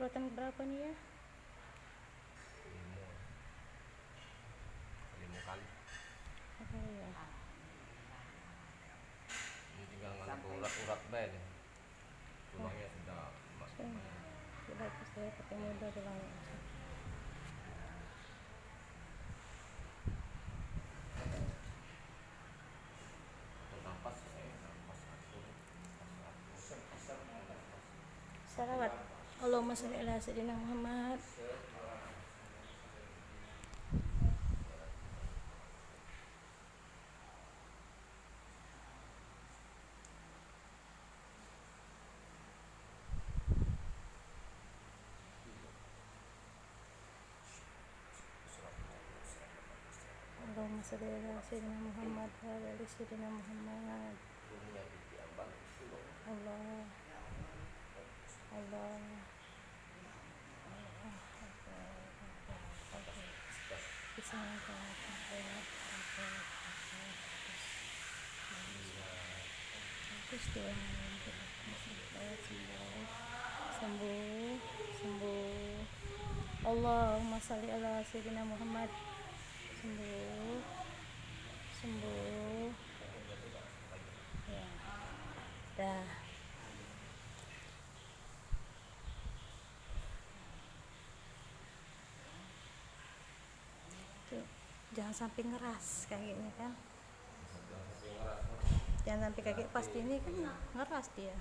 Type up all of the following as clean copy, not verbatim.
urutan berapa nih ya? 5 kali. Apa ya? Ini tinggal ngambil urat-urat bel. Tulangnya sudah Sudah saya pakai muda tulangnya. nafas nafas atur. Salawat. Allahumma sholli ala sayyidina Muhammad. Allahumma sholli ala sayyidina Muhammad wa ala sayyidina Muhammad. Allah. Allah. Sembuh, sembuh. Allahumma sholli ala sayyidina Muhammad. Sembuh, sembuh. Ya, dah. Tuh, jangan sampai ngeras kayak gini kan. Jangan sampai kaki pas ini kan ngeras dia.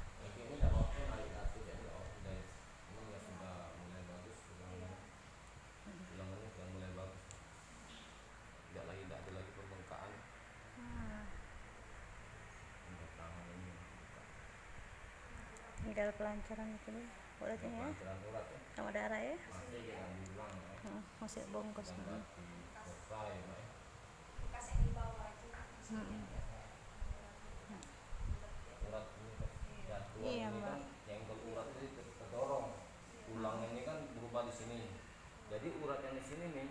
Tinggal pelancaran itu uratnya ya, sama darah ya. Masih bongkos. Iya mbak. Yang urat itu terdorong, tulang ini kan berubah di sini. Jadi urat yang di sini nih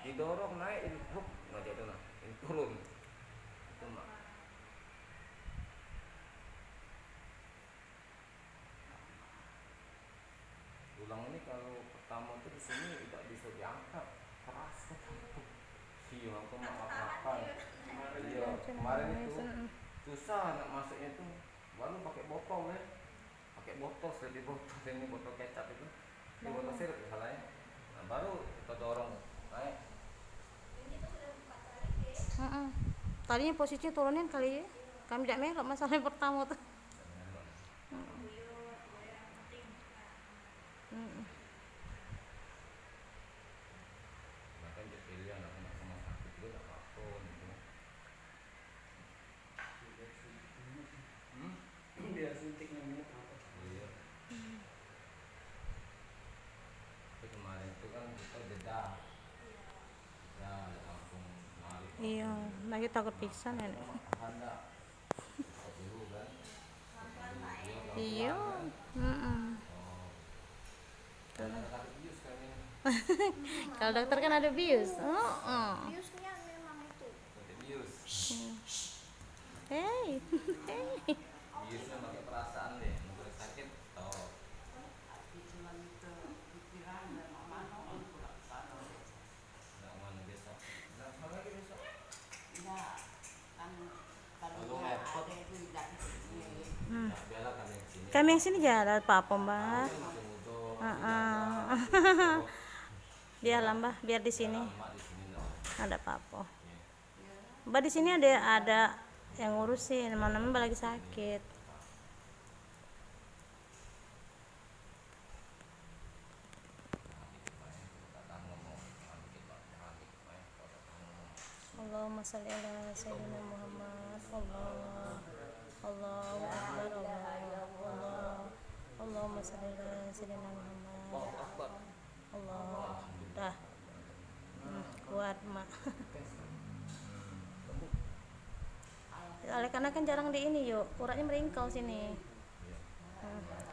didorong naik ini, nggak jadi nah, ini turun. Itu mbak. Tulang ini kalau pertama itu di sini tidak bisa diangkat, keras ketemu. Iya, aku makan. Iya, kemarin itu susah nak masuknya itu, baru pakai botol ya, pakai botol, di botol ini botol kecap itu, di botol sirup salahnya. Nah, baru kita dorong naik. Tadinya posisinya turunin kali ya, kami tidak melok masalah yang pertama tuh. Bahkan dia pilihan aku nak rumah sakit juga tak apa gitu. Biar suntik namanya apa? Iya. Tapi kemarin itu kan kita jeda, ya langsung lari. Iya, lagi takut pingsan ya. Anda dulu kan? Iya. Kalau dokter kan ada bius. Biusnya memang itu. Hey. Biusnya pakai perasaan deh, mulai sakit tau. Nggak mana besok? Nggak sama lagi besok. Kalau repot, biarlah kami kesini. Kami yang sini ya ada apa mbak? Biarlah mbak, biar di sini ada apa-apa. Mbak di sini ada yang ngurusin, teman-teman mbak lagi sakit. Allahumma sholli ala sayyidina Muhammad. Allahu akbar. Allahumma sholli ala sayyidina Muhammad. Allah. Dah. Kuat mak. Oleh karena kan jarang di ini yuk, uratnya meringkau sini.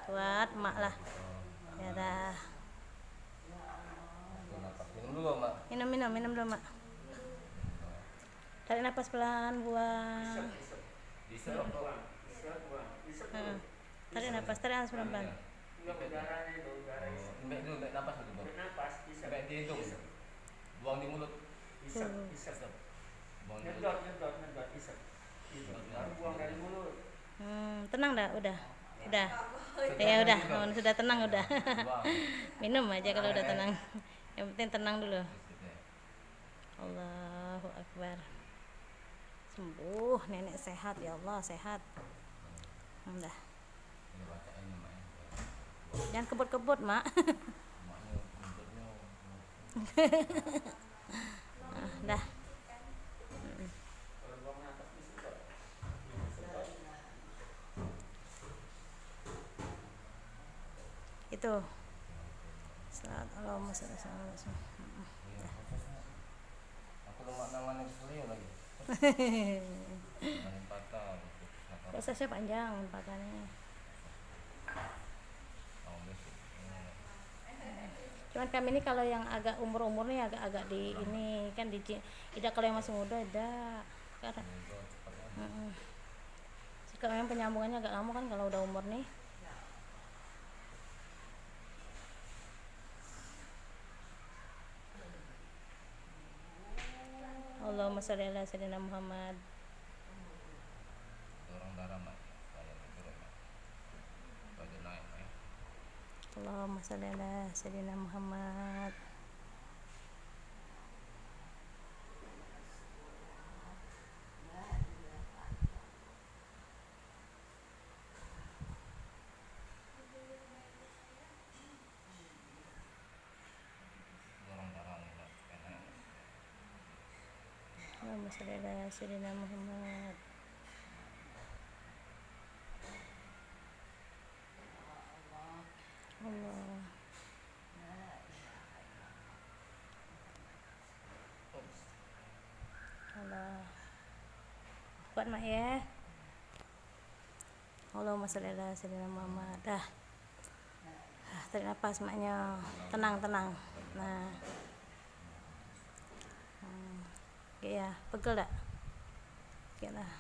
Kuat mak lah. Ya dah. Minum dulu mbak. Minum dulu mak. Tarik nafas pelan, buang. Tarik nafas pelan-pelan. Enggak udaranya itu, udara isep. Mbak dulu, mbak napas dulu bro. Bernapas, isep. Mbak di hidung. Isep. Buang di mulut. Isep, isep. Buang di mulut. Nyedot, isep. Gitu. Baru buang dari mulut. Tenang dah, udah. Sudah Ya udah, gitu. sudah tenang udah. Buang. Minum aja kalau udah tenang. Yang penting tenang dulu. Sudah. Allahu Akbar. Sembuh, nenek sehat ya Allah, sehat. Udah. Ini bacaannya mak. Jangan kebut-kebut, Mak. Maknya nuntutnya. Dah. Kalau buang napas disedot. Itu. Salat Allahumma shalli ala Muhammad. Iya, prosesnya. Aku lemak namanya keselio lagi. Main patah. Prosesnya panjang pakannya. Tahun besok. Cuman kami ini kalau yang agak umur-umur nih agak-agak di ini kan tidak, kalau yang masih muda tidak. Karena Itu cepatnya. jika memang penyambungannya agak lama kan kalau udah umur nih. Allahumma sholli ala sayyidina Muhammad. Dorong darah mak. Saya turun mak. Baju naik mak. Allahumma sholli ala sayyidina Muhammad. Dorong darah nih mak. Enak. Allahumma sholli ala sayyidina Muhammad. Allah. Allah. Kuat mak ya. Allahumma sholli ala sayyidina Muhammad. Dah. Tarik nafas maknya. Tenang. Nah. Ya, pegel tak? Ya lah.